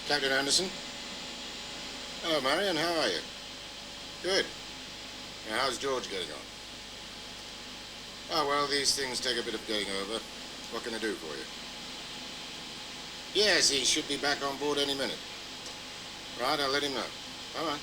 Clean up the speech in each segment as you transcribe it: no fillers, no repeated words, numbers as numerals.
Captain Anderson. Hello, Marion. How are you? Good. Now, how's George getting on? Oh, well, these things take a bit of getting over. What can I do for you? Yes, he should be back on board any minute. Right, I'll let him know. Bye-bye.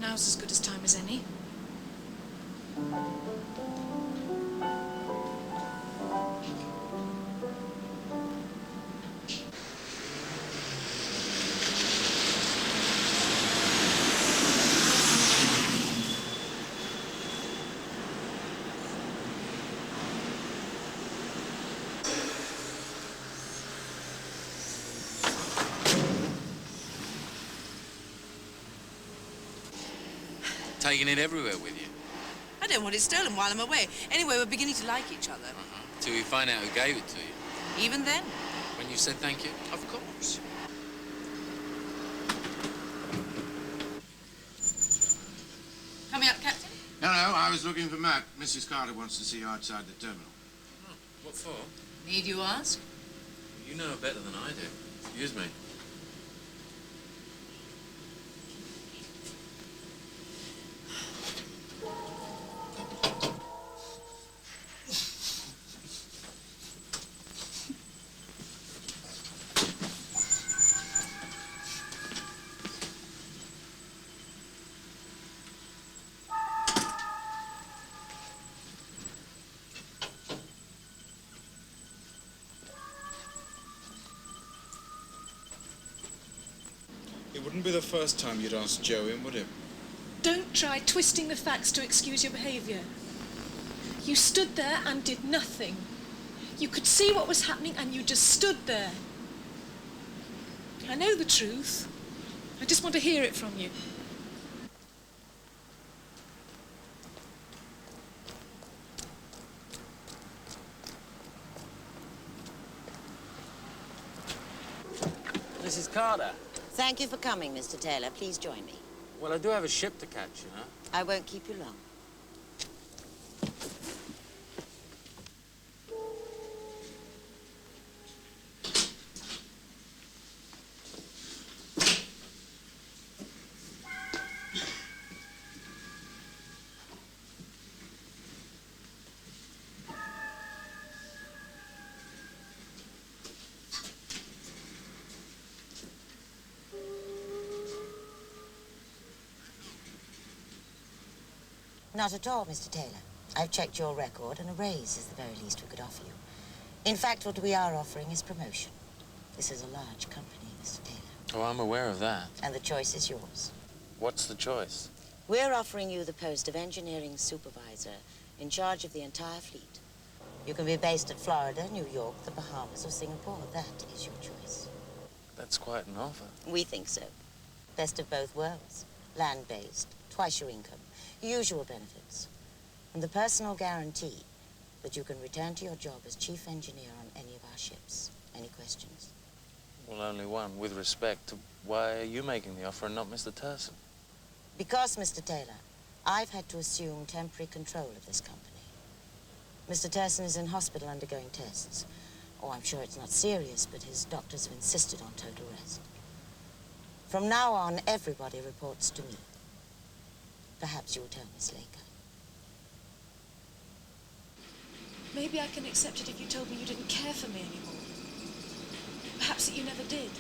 Now's as good a time as any. Taking it everywhere with you? I don't want it stolen while I'm away. Anyway, we're beginning to like each other. Till we find out who gave it to you. Even then? When you said thank you? Of course. Coming up, Captain? No, I was looking for Matt. Mrs. Carter wants to see you outside the terminal. Oh, what for? Need you ask? You know better than I do. Excuse me. It wouldn't be the first time you'd asked Joe in, would it? Don't try twisting the facts to excuse your behaviour. You stood there and did nothing. You could see what was happening and you just stood there. I know the truth. I just want to hear it from you. Mrs. Carter. Thank you for coming, Mr. Taylor. Please join me. Well, I do have a ship to catch, you know. I won't keep you long. Not at all, Mr. Taylor. I've checked your record, and a raise is the very least we could offer you. In fact, what we are offering is promotion. This is a large company, Mr. Taylor. Oh, I'm aware of that. And the choice is yours. What's the choice? We're offering you the post of engineering supervisor in charge of the entire fleet. You can be based at Florida, New York, the Bahamas, or Singapore. That is your choice. That's quite an offer. We think so. Best of both worlds. Land-based, twice your income, usual benefits, and the personal guarantee that you can return to your job as chief engineer on any of our ships. Any questions? Well, only one. With respect to why are you making the offer and not Mr. Turson? Because, Mr. Taylor, I've had to assume temporary control of this company. Mr. Turson is in hospital undergoing tests. Oh, I'm sure it's not serious, but his doctors have insisted on total rest. From now on, everybody reports to me. Perhaps you'll tell Miss Laker. Maybe I can accept it if you told me you didn't care for me anymore. Perhaps that you never did.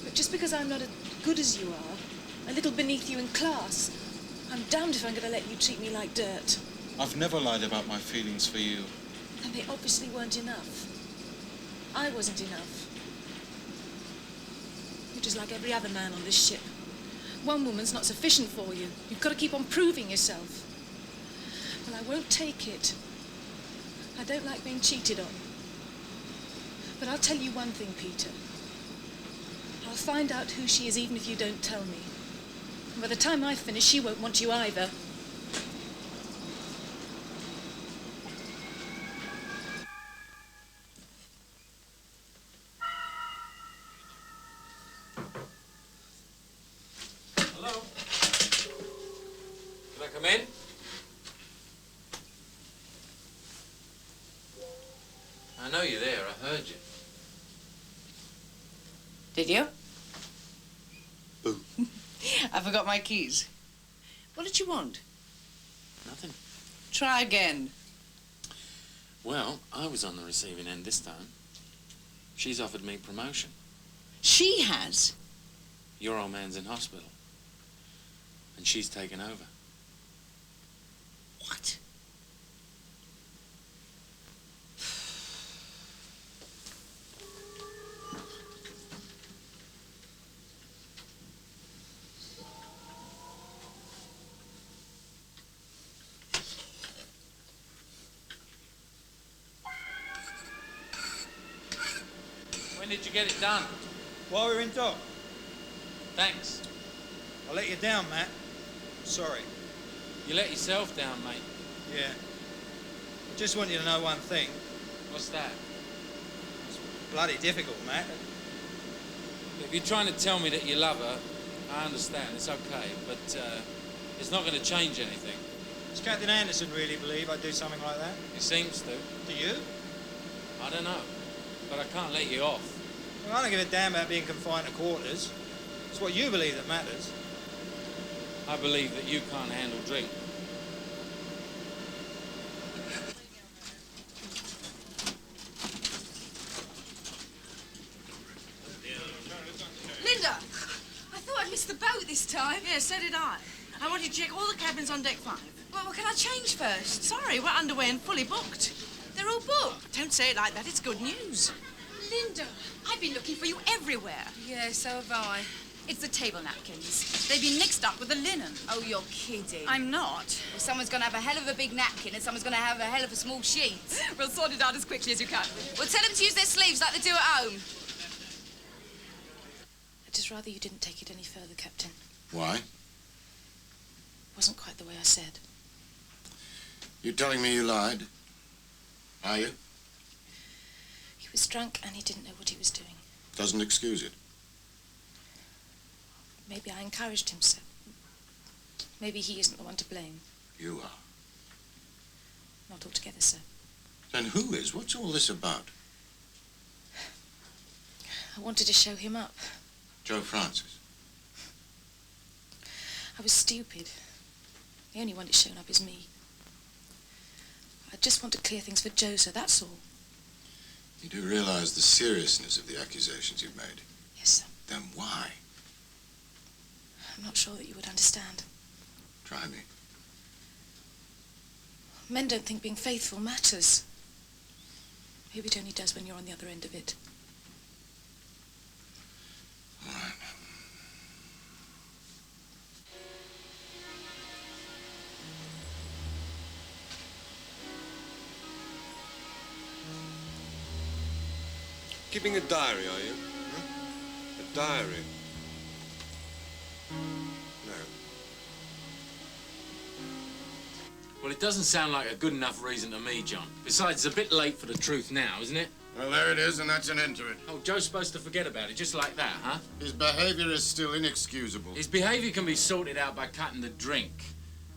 But just because I'm not as good as you are, a little beneath you in class, I'm damned if I'm going to let you treat me like dirt. I've never lied about my feelings for you. And they obviously weren't enough. I wasn't enough. You're just like every other man on this ship. One woman's not sufficient for you. You've got to keep on proving yourself. Well, I won't take it. I don't like being cheated on. But I'll tell you one thing, Peter. I'll find out who she is even if you don't tell me. And by the time I finish, she won't want you either. Hello? Can I come in? I know you're there. I heard you. Did you? Boo. I forgot my keys. What did you want? Nothing. Try again. Well, I was on the receiving end this time. She's offered me promotion. She has. Your old man's in hospital. And she's taken over. What? When did you get it done? While we were in dock. Thanks. I let you down, Matt. Sorry. You let yourself down, mate. Yeah. I just want you to know one thing. What's that? It's bloody difficult, Matt. If you're trying to tell me that you love her, I understand. It's okay. But it's not going to change anything. Does Captain Anderson really believe I'd do something like that? He seems to. Do you? I don't know. But I can't let you off. Well, I don't give a damn about being confined to quarters. It's what you believe that matters. I believe that you can't handle drink. Linda! I thought I'd missed the boat this time. Yeah, so did I. I want you to check all the cabins on deck 5. Well, can I change first? Sorry, we're underway and fully booked. They're all booked. Don't say it like that. It's good news. Linda, I've been looking for you everywhere. Yeah, so have I. It's the table napkins. They've been mixed up with the linen. Oh, you're kidding. I'm not. Well, someone's going to have a hell of a big napkin and someone's going to have a hell of a small sheet. We'll sort it out as quickly as you can. Well, tell them to use their sleeves like they do at home. I'd just rather you didn't take it any further, Captain. Why? It wasn't quite the way I said. You telling me you lied? Are you? He was drunk and he didn't know what he was doing. Doesn't excuse it. Maybe I encouraged him, sir. Maybe he isn't the one to blame. You are. Not altogether, sir. Then who is? What's all this about? I wanted to show him up. Joe Francis. I was stupid. The only one that's shown up is me. I just want to clear things for Joe, sir, that's all. You do realize the seriousness of the accusations you've made? Yes, sir. Then why? I'm not sure that you would understand. Try me. Men don't think being faithful matters. Maybe it only does when you're on the other end of it. All right. Keeping a diary, are you? A diary? No. Well, it doesn't sound like a good enough reason to me, John. Besides, it's a bit late for the truth now, isn't it? Well, there it is, and that's an end to it. Oh, Joe's supposed to forget about it, just like that, huh? His behavior is still inexcusable. His behavior can be sorted out by cutting the drink.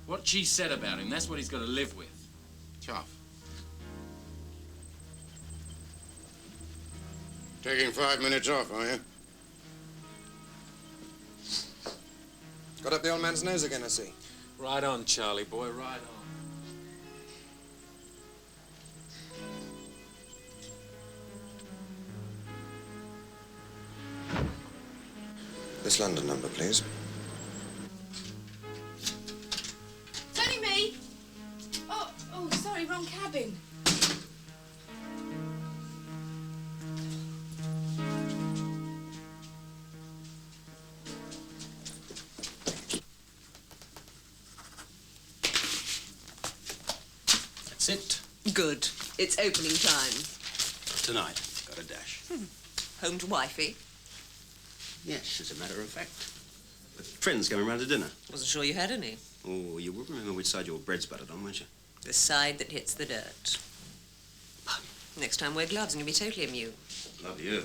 What she said about him, that's what he's got to live with. Tough. Taking 5 minutes off, are you? Got up the old man's nose again, I see. Right on, Charlie boy, right on. This London number, please. wrong cabin. That's it. Good. It's opening time. Tonight. Got a dash. Home to wifey? Yes, as a matter of fact. But friends coming round to dinner. Wasn't sure you had any. Oh, you will remember which side your bread's buttered on, won't you? The side that hits the dirt. Next time wear gloves and you'll be totally immune. Love you.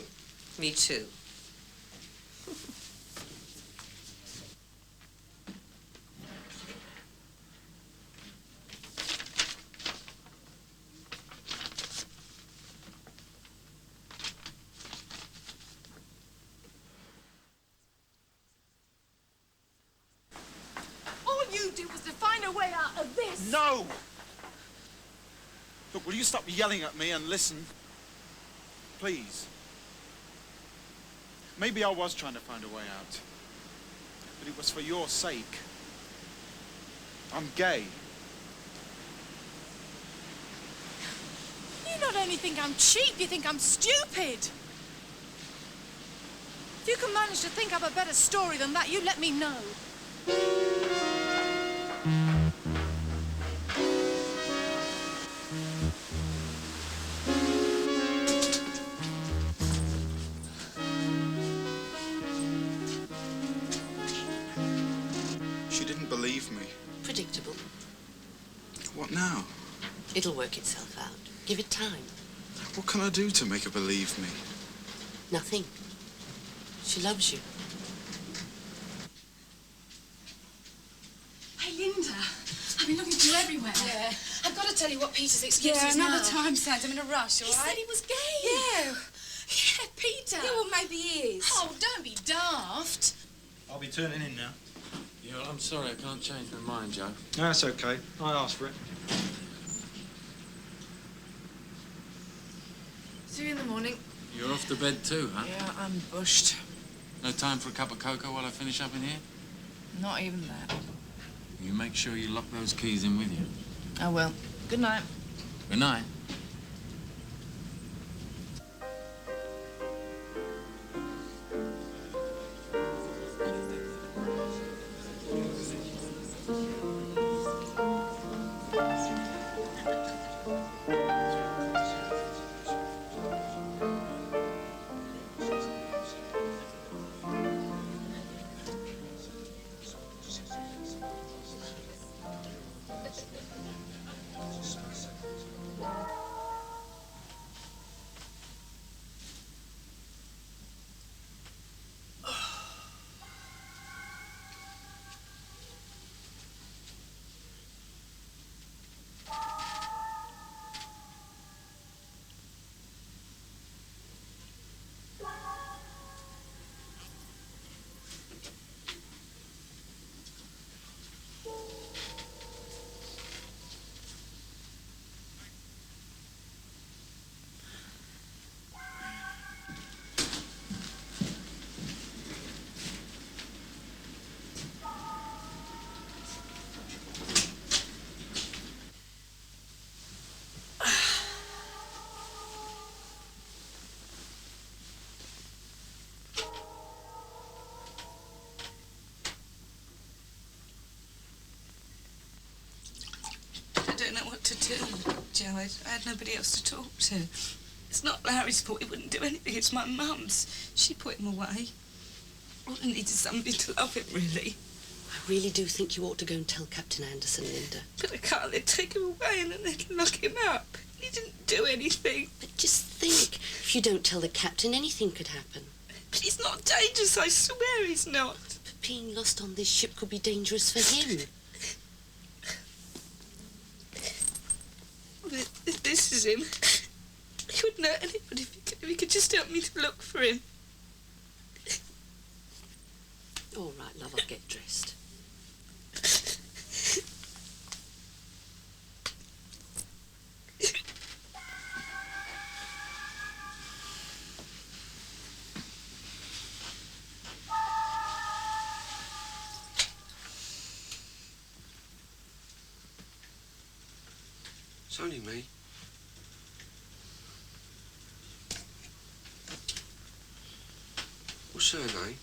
Me too. All you do was to find a way out of this. No! Look, will you stop yelling at me and listen? Please. Maybe I was trying to find a way out. But it was for your sake. I'm gay. You not only think I'm cheap, you think I'm stupid. If you can manage to think up a better story than that, you let me know. She didn't believe me. Predictable. What now? It'll work itself out. Give it time. What can I do to make her believe me? Nothing. She loves you. Hey, Linda, I've been looking for you everywhere. Yeah, I've got to tell you what Peter's excuse Yeah, is another now. time, Sans. I'm in a rush, all He right? said he was gay. Yeah. Yeah, Peter. Yeah, well, maybe he is. Oh, don't be daft. I'll be turning in now. Yeah, well, I'm sorry, I can't change my mind, Joe. No, that's okay. I asked for it. See you in the morning. You're off to bed too, huh? Yeah, I'm bushed. No time for a cup of cocoa while I finish up in here? Not even that. You make sure you lock those keys in with you. I will. Good night. Good night. I don't know what to do, Joe. I had nobody else to talk to. It's not Larry's fault. He wouldn't do anything. It's my mum's. She put him away. All I needed somebody to love him, really. I really do think you ought to go and tell Captain Anderson, Linda. But I can't. They'd take him away and then they'd lock him up. He didn't do anything. But just think, if you don't tell the captain, anything could happen. But he's not dangerous, I swear he's not. But being lost on this ship could be dangerous for him. This is him. He wouldn't hurt anybody if he could just help me to look for him. All right, love, I'll get dressed. It's only me. What's her name?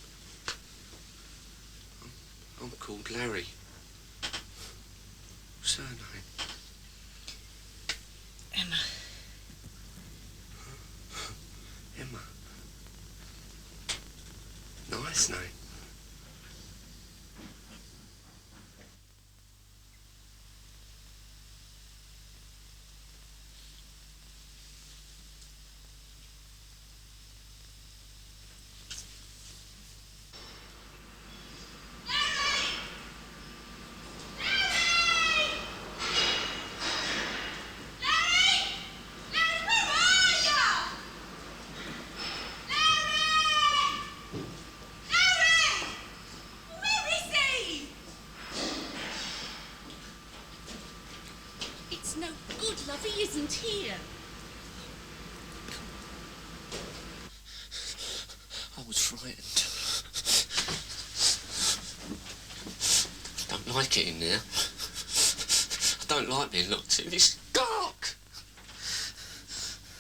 I'm called Larry. What's her name? Emma. Emma. Nice name. He isn't here. I was frightened. I don't like it in there. I don't like being locked in. It's dark.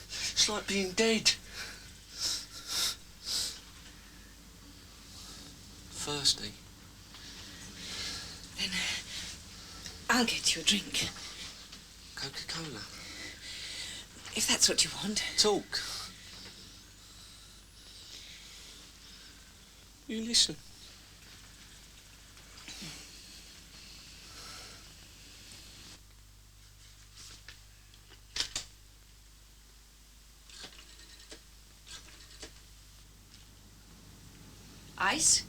It's like being dead. Thirsty. Then I'll get you a drink. Coca-Cola. If that's what you want. Talk. You listen. Ice?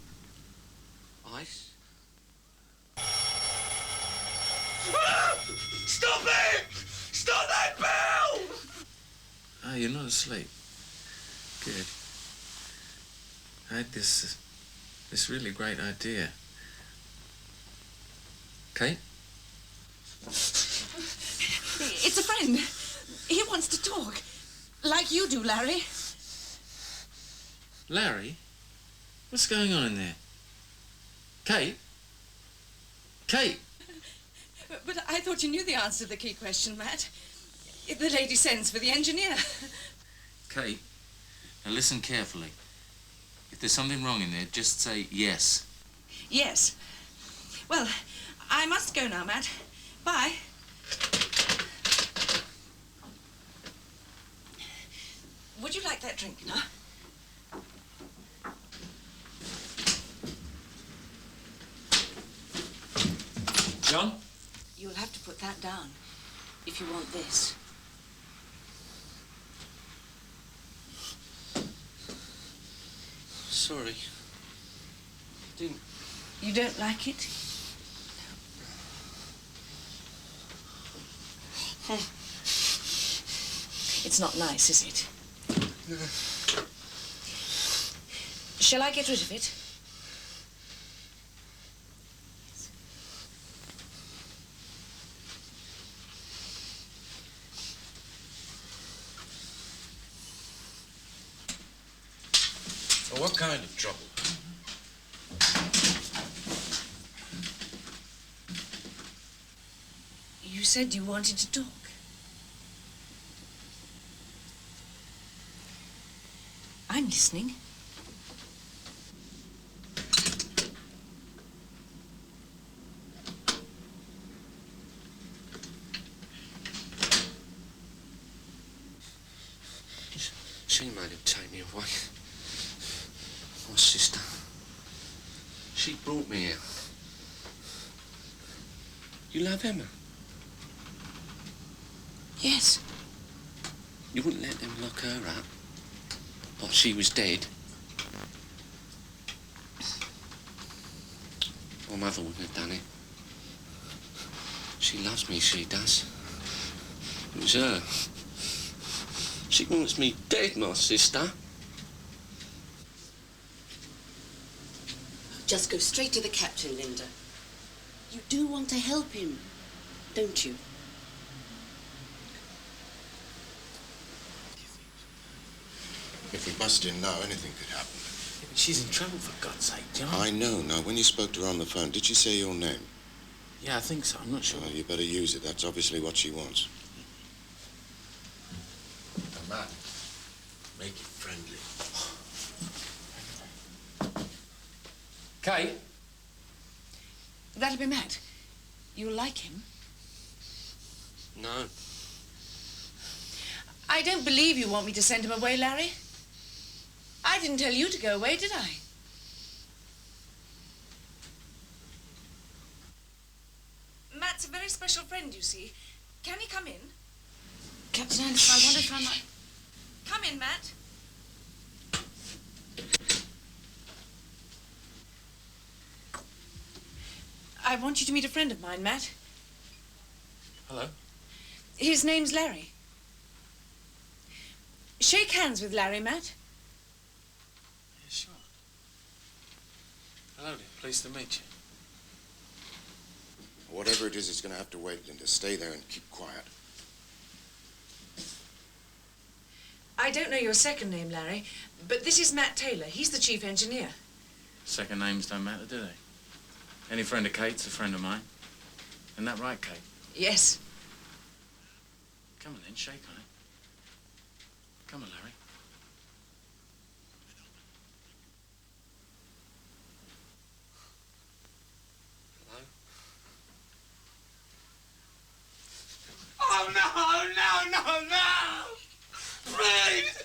Ice? Ah! Stop it! Stop that bell! Oh, you're not asleep. Good. I had this really great idea. Kate? It's a friend. He wants to talk. Like you do, Larry. Larry? What's going on in there? Kate? Kate? But I thought you knew the answer to the key question, Matt. The lady sends for the engineer. Kate, now listen carefully. If there's something wrong in there, just say yes. Yes. Well, I must go now, Matt. Bye. Would you like that drink, now? John? You'll have to put that down if you want this. Sorry. Didn't... You don't like it? It's not nice, is it? No. Shall I get rid of it? Well, what kind of trouble? You said you wanted to talk. I'm listening. She made him take me away. My sister. She brought me here. You love Emma? Yes. You wouldn't let them lock her up? Like she was dead? My mother wouldn't have done it. She loves me, she does. It was her. She wants me dead, my sister. Just go straight to the captain, Linda. You do want to help him, don't you? If we bust in now, anything could happen. Yeah, but she's in trouble, for God's sake, John. I know. Now, when you spoke to her on the phone, did she say your name? Yeah, I think so. I'm not sure. Well, you better use it. That's obviously what she wants. Matt, make it friendly. Kate? That'll be Matt. You'll like him. No. I don't believe you want me to send him away, Larry. I didn't tell you to go away, did I? Matt's a very special friend, you see. Can he come in? Captain Anderson, I wonder if I might... Come in, Matt. I want you to meet a friend of mine, Matt. Hello? His name's Larry. Shake hands with Larry, Matt. Yeah, sure. Hello there. Pleased to meet you. Whatever it is, it's going to have to wait, Linda. Stay there and keep quiet. I don't know your second name, Larry, but this is Matt Taylor. He's the chief engineer. Second names don't matter, do they? Any friend of Kate's a friend of mine. Isn't that right, Kate? Yes. Come on then, shake on it. Come on, Larry. Hello? Oh, no, please!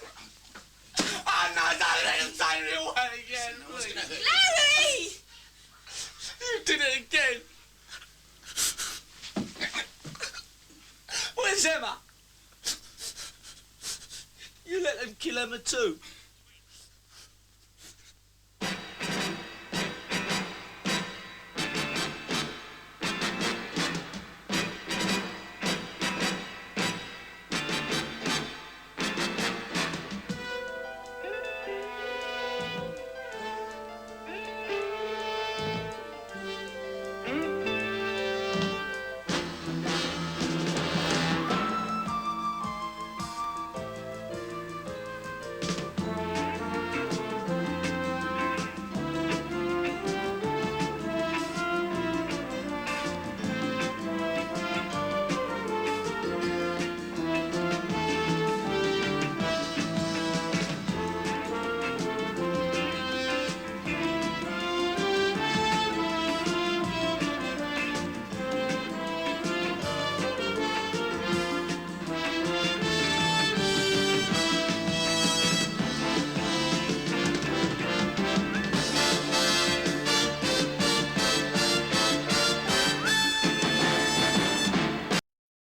Oh, no, don't let him take me away again, please. Larry! You did it again. Where's Emma? You let them kill Emma too.